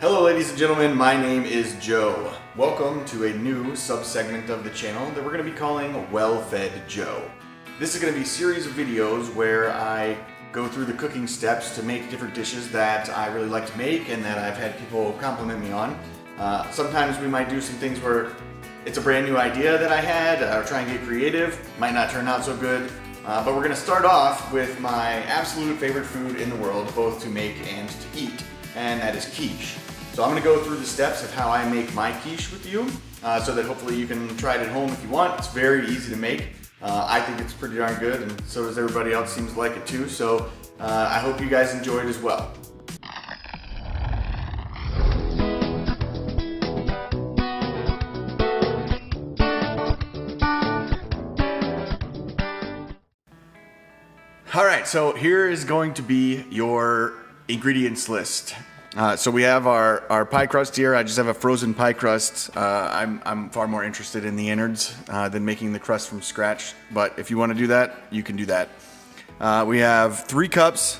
Hello ladies and gentlemen, my name is Joe. Welcome to a new sub-segment of the channel that we're going to be calling WellfedJoe. This is going to be a series of videos where I go through the cooking steps to make different dishes that I really like to make and that I've had people compliment me on. Sometimes we might do some things where it's a brand new idea that I had, or try and get creative, might not turn out so good. But we're going to start off with my absolute favorite food in the world, both to make and to eat, and that is quiche. So I'm going to go through the steps of how I make my quiche with you, so that hopefully you can try it at home if you want. It's very easy to make. I think it's pretty darn good, and so does everybody else seems to like it too. So I hope you guys enjoy it as well. All right, so here is going to be your ingredients list. So we have our pie crust here. I just have a frozen pie crust. I'm far more interested in the innards than making the crust from scratch. But if you want to do that, you can do that. We have 3 cups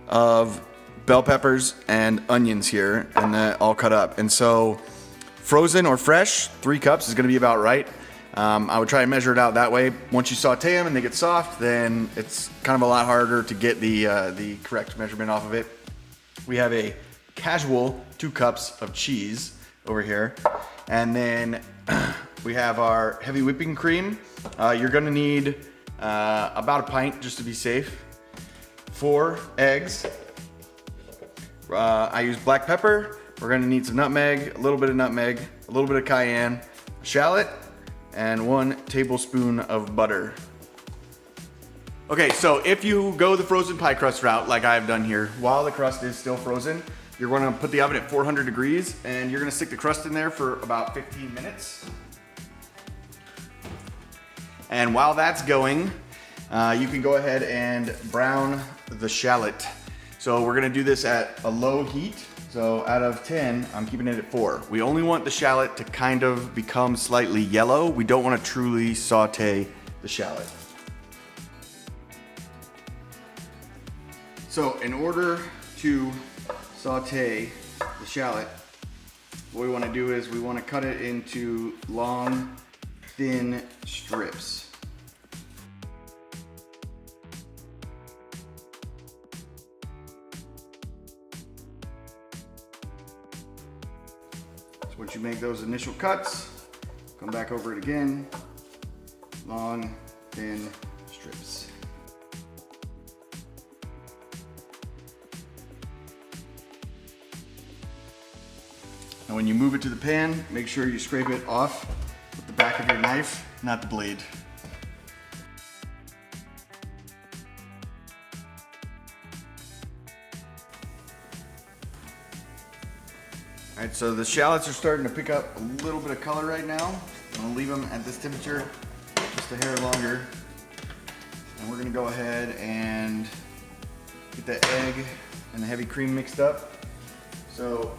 of bell peppers and onions here, and all cut up. And so frozen or fresh, 3 cups is going to be about right. I would try and measure it out that way. Once you saute them and they get soft, then it's kind of a lot harder to get the correct measurement off of it. We have a casual 2 cups of cheese over here, and then we have our heavy whipping cream. You're gonna need about a pint just to be safe. 4 eggs. I use black pepper. We're gonna need some nutmeg, a little bit of cayenne, shallot, and 1 tablespoon of butter. Okay, so if you go the frozen pie crust route like I've done here, while the crust is still frozen, you're gonna put the oven at 400 degrees and you're gonna stick the crust in there for about 15 minutes. And while that's going, you can go ahead and brown the shallot. So we're gonna do this at a low heat. So out of 10, I'm keeping it at 4. We only want the shallot to kind of become slightly yellow. We don't want to truly saute the shallot. So in order to saute the shallot, what we want to do is we want to cut it into long, thin strips. Once you make those initial cuts, come back over it again, long, thin strips. And when you move it to the pan, make sure you scrape it off with the back of your knife, not the blade. All right, so the shallots are starting to pick up a little bit of color right now. I'm gonna leave them at this temperature just a hair longer. And we're gonna go ahead and get the egg and the heavy cream mixed up. So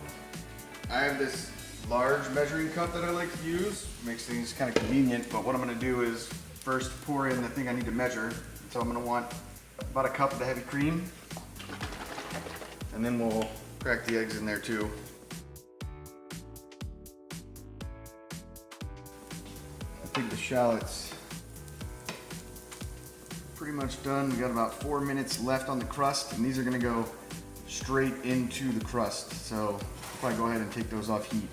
I have this large measuring cup that I like to use. Makes things kind of convenient, but what I'm gonna do is first pour in the thing I need to measure. So I'm gonna want about a cup of the heavy cream. And then we'll crack the eggs in there too. I think the shallots pretty much done. We got about 4 minutes left on the crust, and these are gonna go straight into the crust. So I'll probably go ahead and take those off heat.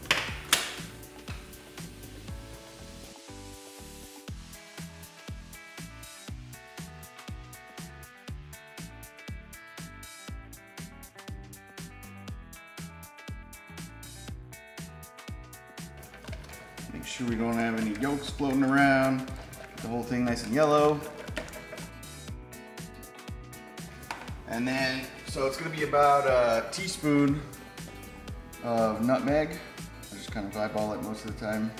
Make sure we don't have any yolks floating around. Get the whole thing nice and yellow. And then, so it's gonna be about a teaspoon of nutmeg. I just kind of eyeball it most of the time.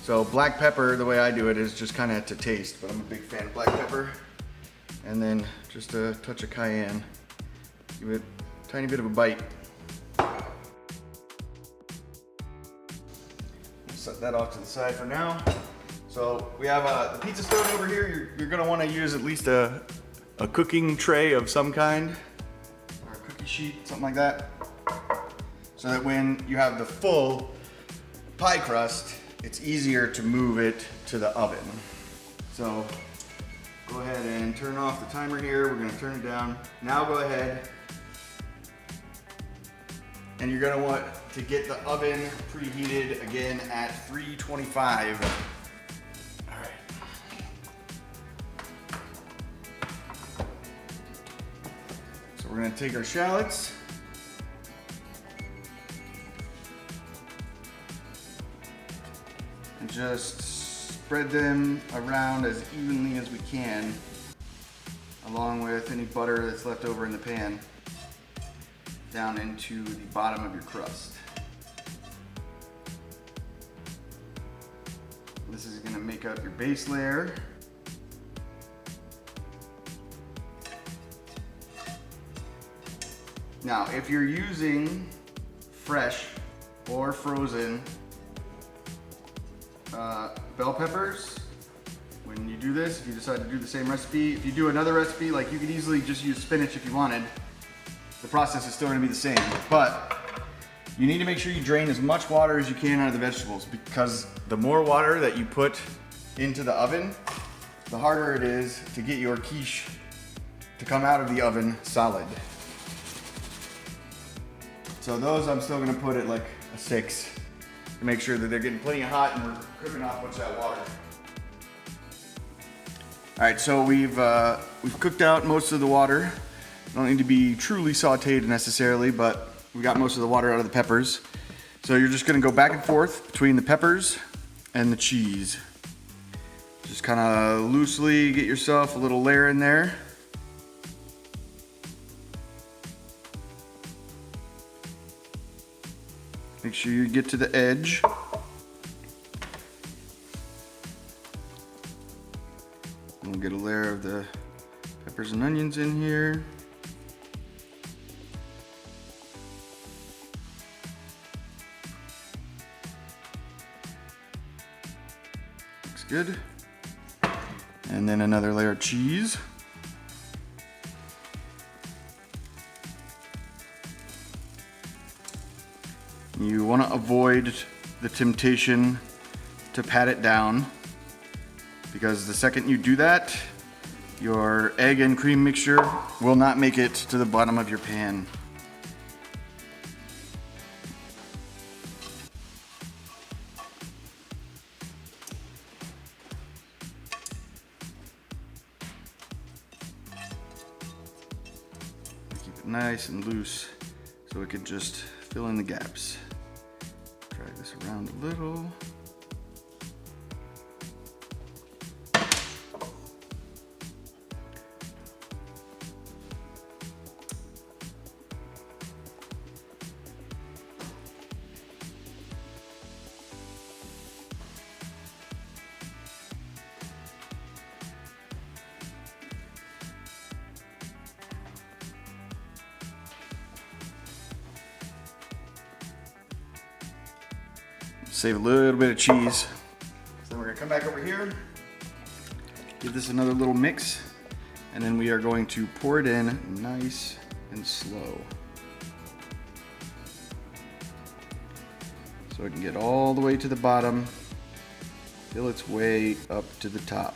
So black pepper, the way I do it is just kind of to taste, but I'm a big fan of black pepper. And then just a touch of cayenne. Give it a tiny bit of a bite. Set that off to the side for now. So we have the pizza stove over here. You're gonna wanna use at least a cooking tray of some kind. Our sheet, something like that. So that when you have the full pie crust, it's easier to move it to the oven. So go ahead and turn off the timer here. We're gonna turn it down. Now go ahead and you're gonna want to get the oven preheated again at 325. All right. So we're gonna take our shallots. And just spread them around as evenly as we can, along with any butter that's left over in the pan, down into the bottom of your crust. This is gonna make up your base layer. Now, if you're using fresh or frozen bell peppers, when you do this, if you decide to do the same recipe, if you do another recipe, like you could easily just use spinach if you wanted, the process is still gonna be the same. But you need to make sure you drain as much water as you can out of the vegetables, because the more water that you put into the oven, the harder it is to get your quiche to come out of the oven solid. So those I'm still gonna put at like a 6 to make sure that they're getting plenty hot and we're cooking off much of that water. All right, so we've cooked out most of the water. Don't need to be truly sauteed necessarily, but we got most of the water out of the peppers. So you're just gonna go back and forth between the peppers and the cheese. Just kind of loosely get yourself a little layer in there. Make sure you get to the edge. We'll get a layer of the peppers and onions in here. Looks good. And then another layer of cheese. You want to avoid the temptation to pat it down, because the second you do that, your egg and cream mixture will not make it to the bottom of your pan. Keep it nice and loose so it can just fill in the gaps. Drag this around a little. Save a little bit of cheese. So then we're gonna come back over here, give this another little mix, and then we are going to pour it in nice and slow. So it can get all the way to the bottom, fill its way up to the top.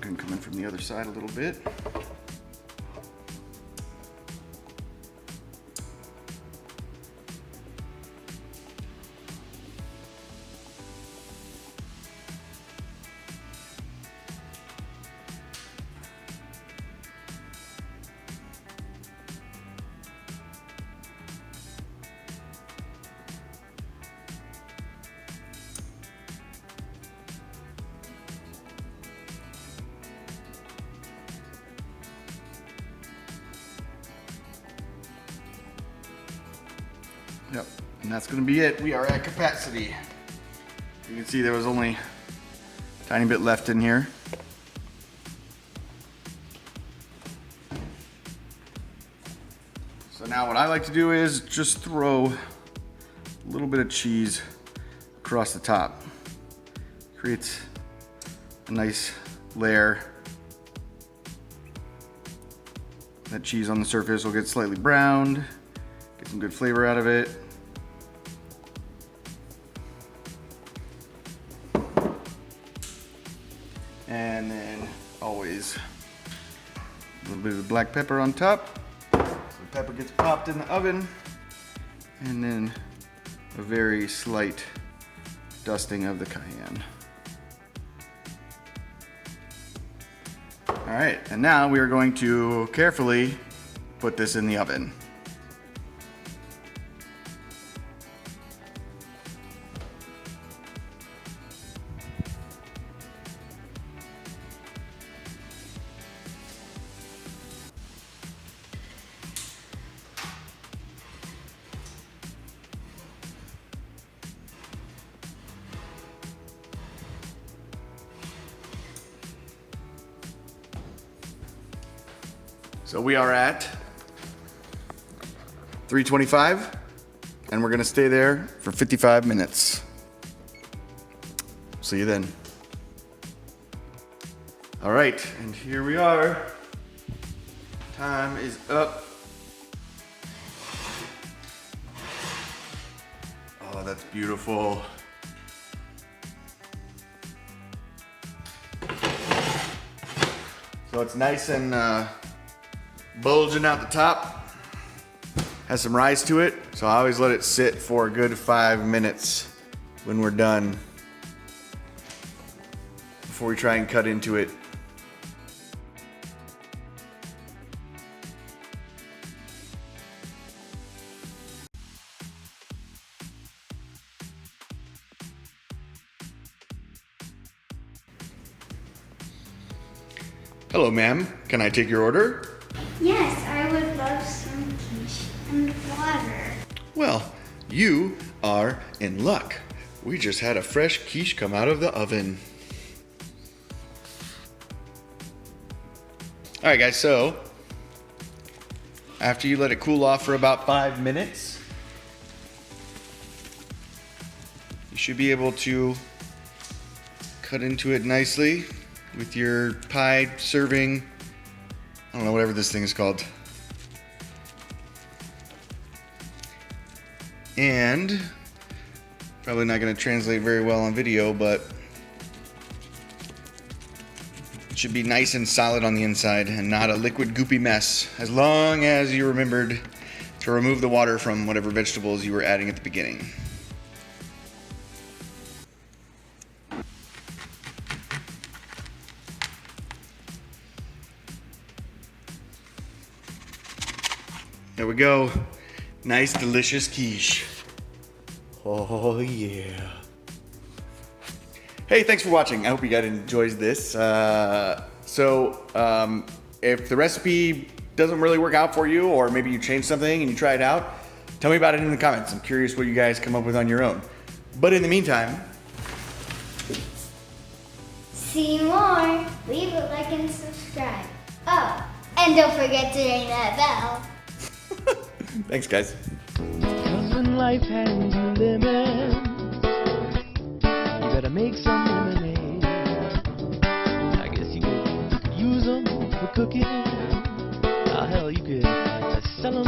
Can come in from the other side a little bit. Yep, and that's gonna be it. We are at capacity. You can see there was only a tiny bit left in here. So now what I like to do is just throw a little bit of cheese across the top. Creates a nice layer. That cheese on the surface will get slightly browned, get some good flavor out of it. And then always a little bit of black pepper on top. So the pepper gets popped in the oven. And then a very slight dusting of the cayenne. All right, and now we are going to carefully put this in the oven. So we are at 325, and we're gonna stay there for 55 minutes. See you then. All right, and here we are. Time is up. Oh, that's beautiful. So it's nice and bulging out the top. Has some rise to it, so I always let it sit for a good 5 minutes when we're done before we try and cut into it. Hello, ma'am. Can I take your order? Yes, I would love some quiche and water. Well, you are in luck. We just had a fresh quiche come out of the oven. All right, guys, so after you let it cool off for about 5 minutes, you should be able to cut into it nicely with your pie serving, I don't know, whatever this thing is called. And probably not going to translate very well on video, but it should be nice and solid on the inside and not a liquid goopy mess, as long as you remembered to remove the water from whatever vegetables you were adding at the beginning. There we go. Nice, delicious quiche. Oh, yeah. Hey, thanks for watching. I hope you guys enjoyed this. If the recipe doesn't really work out for you, or maybe you changed something and you try it out, tell me about it in the comments. I'm curious what you guys come up with on your own. But in the meantime, See more. Leave a like and subscribe. Oh, and don't forget to ring that bell. thanks, guys. 'Cause when life hands you lemons, you better make some lemonade. I guess you could use them for cooking. Oh, hell, you could sell them